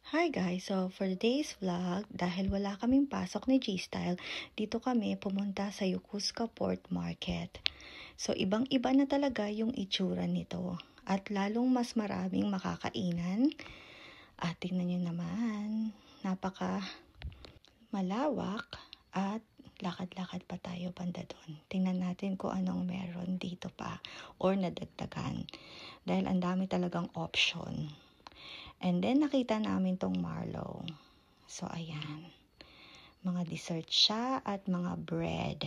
Hi guys! So for today's vlog, dahil wala kaming pasok ni G-Style, dito kami pumunta sa Yokosuka Port Market. So ibang-iba na talaga yung itsura nito at lalong mas maraming makakainan. At tingnan nyo naman, napaka malawak at lakad-lakad pa tayo banda doon. Tingnan natin kung anong meron dito pa or nadagdagan. Dahil ang dami talagang option. And then, nakita namin tong Marlow. So, ayan. Mga dessert siya at mga bread.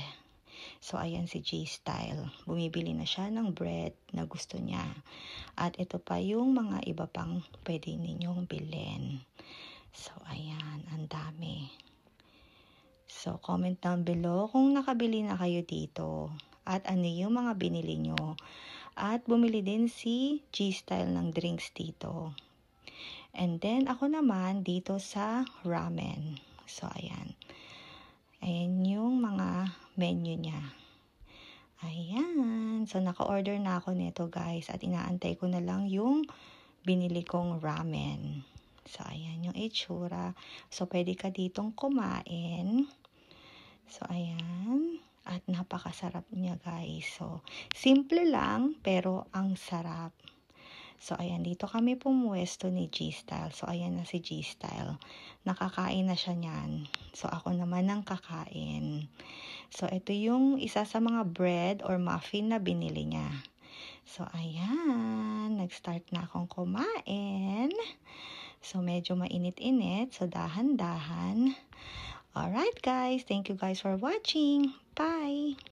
So, ayan si G-Style. Bumibili na siya ng bread na gusto niya. At ito pa yung mga iba pang pwede ninyong bilhin. So, ayan. Ang dami. So, comment down below kung nakabili na kayo dito. At ano yung mga binili nyo. At bumili din si G-Style ng drinks dito. And then, ako naman dito sa ramen. So, ayan. Ayan yung mga menu niya. Ayan. So, naka-order na ako nito guys. At inaantay ko na lang yung binili kong ramen. So, ayan yung itsura. So, pwede ka ditong kumain. So, ayan. At napakasarap niya guys. So, simple lang pero ang sarap. So, ayan, dito kami pumuwesto ni G-Style. So, ayan na si G-Style. Nakakain na siya niyan. So, ako naman ang kakain. So, ito yung isa sa mga bread or muffin na binili niya. So, ayan. Nag-start na akong kumain. So, medyo mainit-init. So, dahan-dahan. Alright, guys. Thank you guys for watching. Bye!